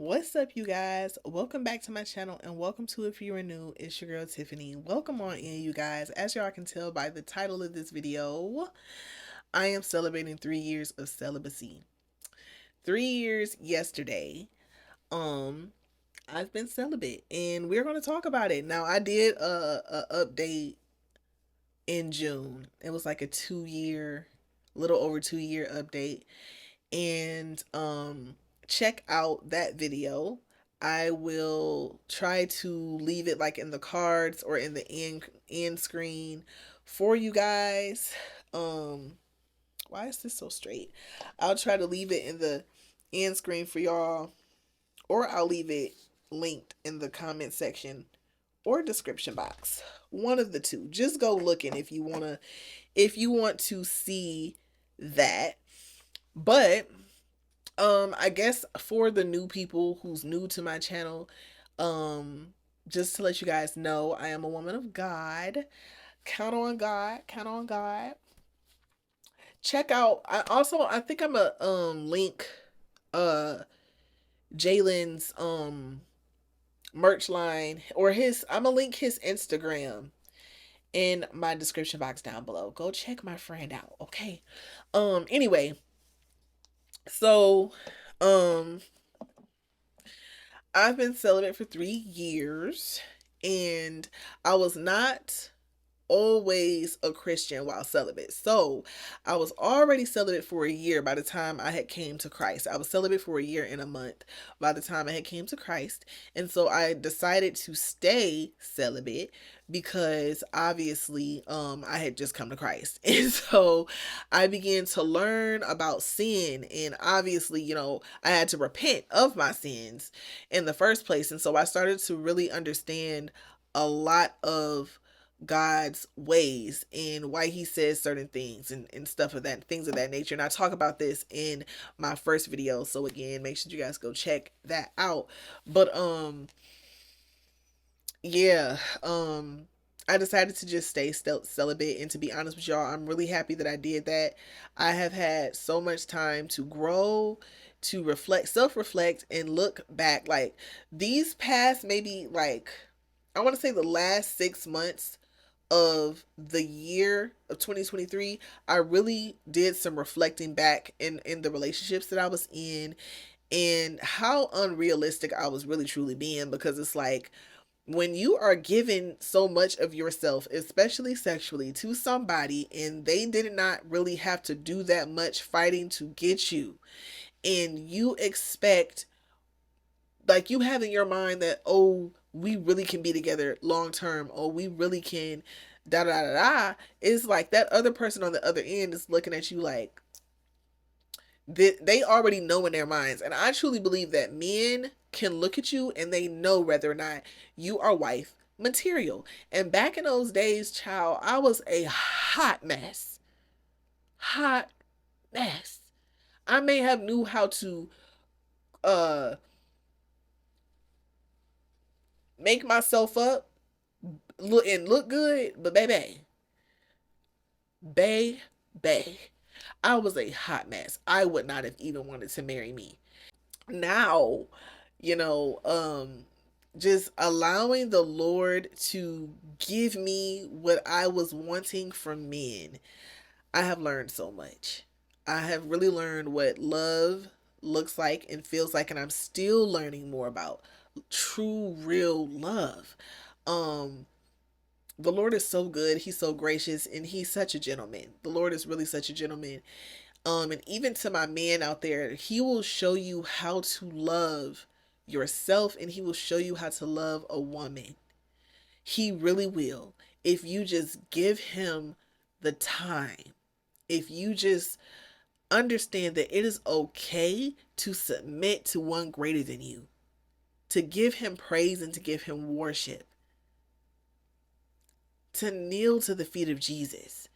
What's up, you guys? Welcome back to my channel, and welcome to, if you are new, it's your girl Tiffany. Welcome on in, you guys. As y'all can tell by the title of this video, I am celebrating 3 years of celibacy. 3 years yesterday. Um, I've been celibate, and we're gonna talk about it. Now, I did a update in June. It was like a 2 year, little over 2 year update, and check out that video. I will try to leave it like in the cards or in the end screen for you guys. Um why is this so straight? I'll try to leave it in the end screen for y'all, or I'll leave it linked in the comment section or description box. One of the two. Just go looking if you want to see that. But I guess for the new people who's new to my channel, um just to let you guys know, I am a woman of God. Count on God, count on God. Check out, I think I'm a link uh Jalen's merch line, or his, I'm gonna link his Instagram in my description box down below. Go check my friend out, okay? Anyway, so um I've been celibate for 3 years, and I was not always a Christian while celibate. So I was already celibate for a year by the time I had came to Christ. I was celibate for a year and a month by the time I had came to Christ. And so I decided to stay celibate because obviously I had just come to Christ. And so I began to learn about sin, and obviously, I had to repent of my sins in the first place. And so I started to really understand a lot of God's ways and why he says certain things and stuff of that, things of that nature. And I talk about this in my first video. So again, make sure you guys go check that out. But yeah, I decided to just stay celibate, and to be honest with y'all, I'm really happy that I did that. I have had so much time to grow, to reflect, self-reflect, and look back. Like these past, maybe like, I want to say the last 6 months of the year of 2023, I really did some reflecting back in the relationships that I was in, and how unrealistic I was really truly being. Because it's like, when you are giving so much of yourself, especially sexually, to somebody, and they did not really have to do that much fighting to get you, and you expect, like, you have in your mind that, oh, we really can be together long term, oh, we really can, da da da da, it's like that other person on the other end is looking at you like they already know in their minds. And I truly believe that men can look at you and they know whether or not you are wife material. And back in those days, child, I was a hot mess. Hot mess. I may have knew how to uh make myself up, look good, but baby, I was a hot mess. I would not have even wanted to marry me. Now, you know, just allowing the Lord to give me what I was wanting from men, I have learned so much. I have really learned what love looks like and feels like, and I'm still learning more about true, real love. Um, the Lord is so good. He's so gracious, and he's such a gentleman. The Lord is really such a gentleman. And even to my man out there, he will show you how to love yourself, and he will show you how to love a woman. He really will. If you just give him the time, if you just understand that it is okay to submit to one greater than you, to give him praise and to give him worship, to kneel to the feet of Jesus.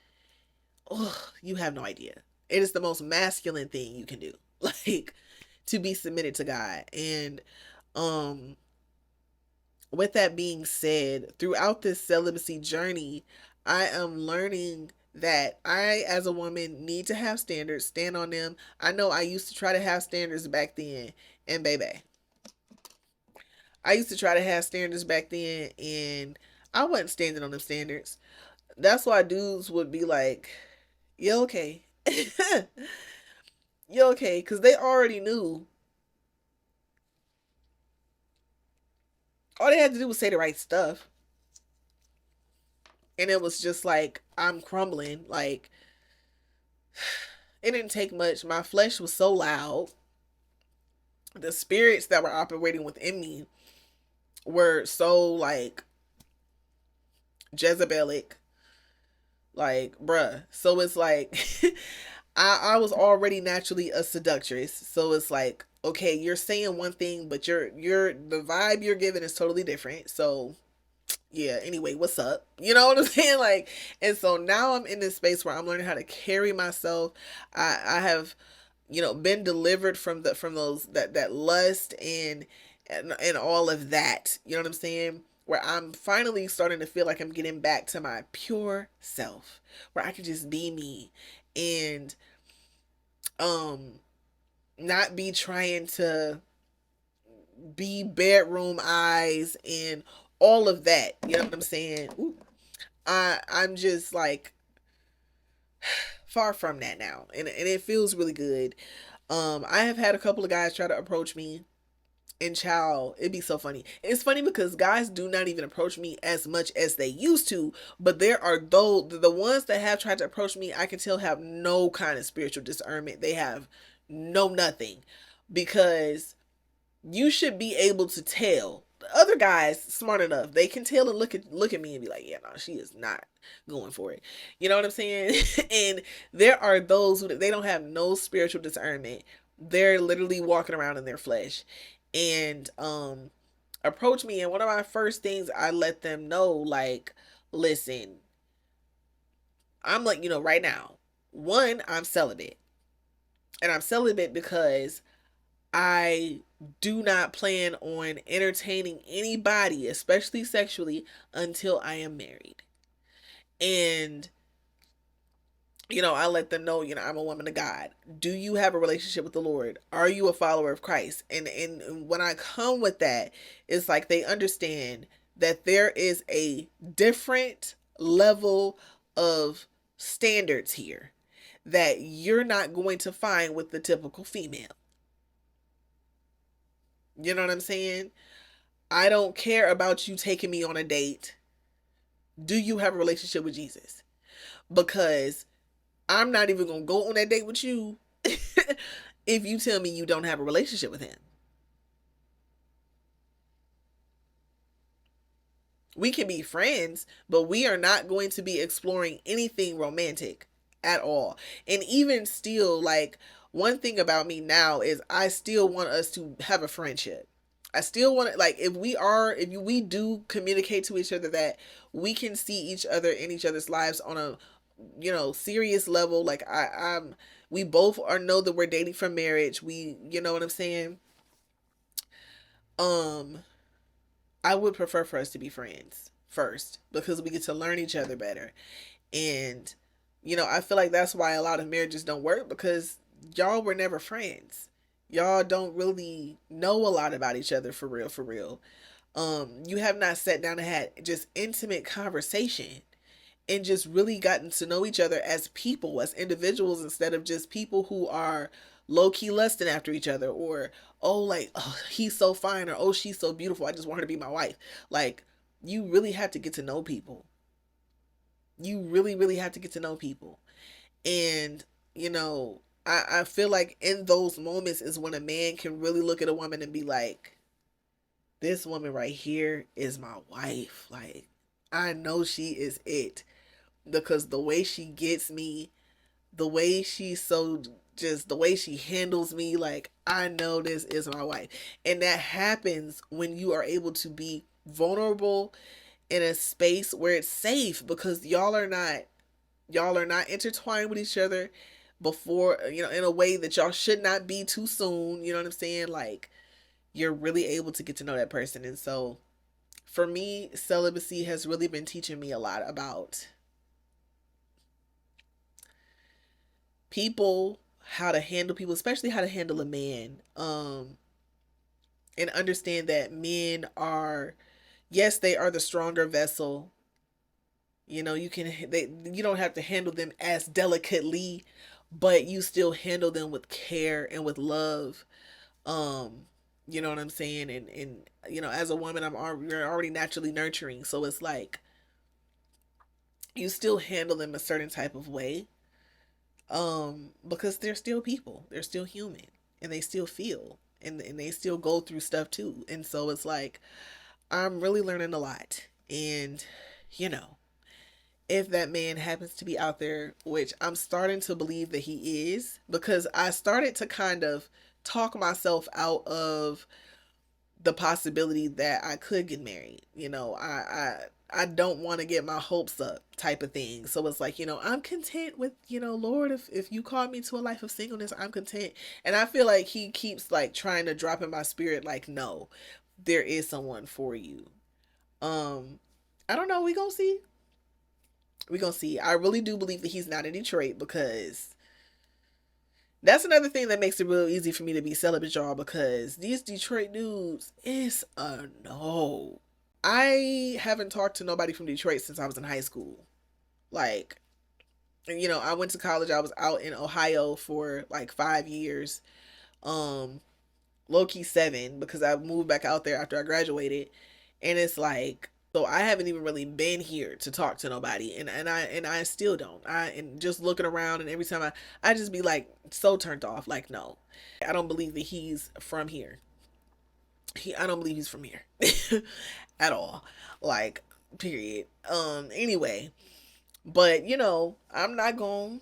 Oh, you have no idea. It is the most masculine thing you can do. Like, to be submitted to God. And um with that being said, throughout this celibacy journey, I am learning that I, as a woman, need to have standards, stand on them. I know I used to try to have standards back then, and baby, I used to try to have standards back then, and I wasn't standing on them standards. That's why dudes would be like, "You okay? You okay?" Because they already knew. All they had to do was say the right stuff, and it was just like I'm crumbling. Like it didn't take much. My flesh was so loud. The spirits that were operating within me were so like Jezebelic, like bruh. So it's like I was already naturally a seductress. So it's like, okay, you're saying one thing, but you're the vibe you're giving is totally different. So yeah, anyway, what's up? You know what I'm saying? Like, and so now I'm in this space where I'm learning how to carry myself. I have, been delivered from those that lust and all of that. You know what I'm saying? Where I'm finally starting to feel like I'm getting back to my pure self, where I can just be me and um not be trying to be bedroom eyes and all of that. You know what I'm saying? Ooh, I'm just like far from that now, and it feels really good. I have had a couple of guys try to approach me, and child, it'd be so funny. It's funny because guys do not even approach me as much as they used to, but there are those, the ones that have tried to approach me, I can tell have no kind of spiritual discernment. They have no nothing, because you should be able to tell. The other guys smart enough, they can tell and look at me and be like, yeah, no, she is not going for it. You know what I'm saying? And there are those who they don't have no spiritual discernment. They're literally walking around in their flesh, and approach me. And one of my first things I let them know, like, listen, I'm like, right now, one, I'm celibate, and I'm celibate because I do not plan on entertaining anybody, especially sexually, until I am married. And, I let them know, I'm a woman of God. Do you have a relationship with the Lord? Are you a follower of Christ? And when I come with that, it's like they understand that there is a different level of standards here that you're not going to find with the typical female. You know what I'm saying? I don't care about you taking me on a date. Do you have a relationship with Jesus? Because I'm not even going to go on that date with you if you tell me you don't have a relationship with him. We can be friends, but we are not going to be exploring anything romantic at all. And even still, like, one thing about me now is I still want us to have a friendship. I still want to, like, if we do communicate to each other that we can see each other in each other's lives on a, serious level. Like we both are know that we're dating for marriage. You know what I'm saying? Um, I would prefer for us to be friends first, because we get to learn each other better. And, I feel like that's why a lot of marriages don't work, because y'all were never friends. Y'all don't really know a lot about each other for real, for real. You have not sat down and had just intimate conversation and just really gotten to know each other as people, as individuals, instead of just people who are low key lusting after each other, or, oh, like, oh, he's so fine, or, oh, she's so beautiful, I just want her to be my wife. Like, you really have to get to know people. You really, really have to get to know people. And, I feel like in those moments is when a man can really look at a woman and be like, this woman right here is my wife. Like, I know she is it, because the way she gets me, the way she's so, just the way she handles me, like, I know this is my wife. And that happens when you are able to be vulnerable in a space where it's safe, because y'all are not intertwined with each other before, in a way that y'all should not be too soon. You know what I'm saying? Like, you're really able to get to know that person. And so for me, celibacy has really been teaching me a lot about people, how to handle people, especially how to handle a man. and understand that men are, yes, they are the stronger vessel. You know, you don't have to handle them as delicately, but you still handle them with care and with love. Um, you know what I'm saying? And you know, as a woman, you're already naturally nurturing, so it's like you still handle them a certain type of way. Because they're still people, they're still human, and they still feel, and they still go through stuff too. And so it's like I'm really learning a lot. And you know, if that man happens to be out there, which I'm starting to believe that he is, because I started to kind of talk myself out of the possibility that I could get married. You know, I don't want to get my hopes up type of thing. So it's like, you know, I'm content with, you know, Lord, if you call me to a life of singleness, I'm content. And I feel like he keeps like trying to drop in my spirit like, no, there is someone for you. Um I don't know, we going to see. We going to see. I really do believe that he's not in Detroit, because that's another thing that makes it real easy for me to be celibate, y'all, because these Detroit dudes is a no. I haven't talked to nobody from Detroit since I was in high school. Like, you know, I went to college. I was out in Ohio for like 5 years. Um, Low key 7, because I moved back out there after I graduated. And it's like, so I haven't even really been here to talk to nobody, and I still don't. And just looking around, and every time I just be like so turned off. Like, no, I don't believe that he's from here. I don't believe he's from here at all. Like, period. Anyway, but you know, I'm not going,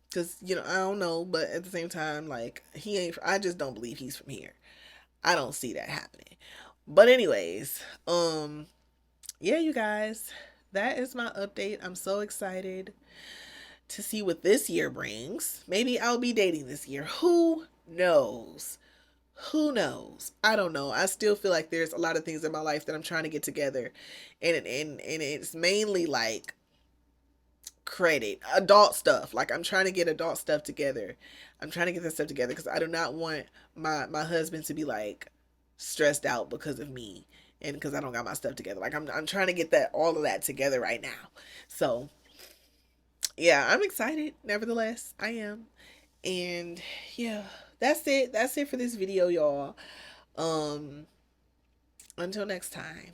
because you know, I don't know, but at the same time, like, he ain't. I just don't believe he's from here. I don't see that happening. But anyways, yeah, you guys, that is my update. I'm so excited to see what this year brings. Maybe I'll be dating this year. Who knows? Who knows? I don't know. I still feel like there's a lot of things in my life that I'm trying to get together. And it's mainly like credit, adult stuff. Like, I'm trying to get adult stuff together. I'm trying to get this stuff together because I do not want my husband to be like stressed out because of me, and because I don't got my stuff together. Like, I'm trying to get that, all of that together right now. So yeah, I'm excited. Nevertheless, I am. And yeah, that's it. That's it for this video, y'all. Um, until next time.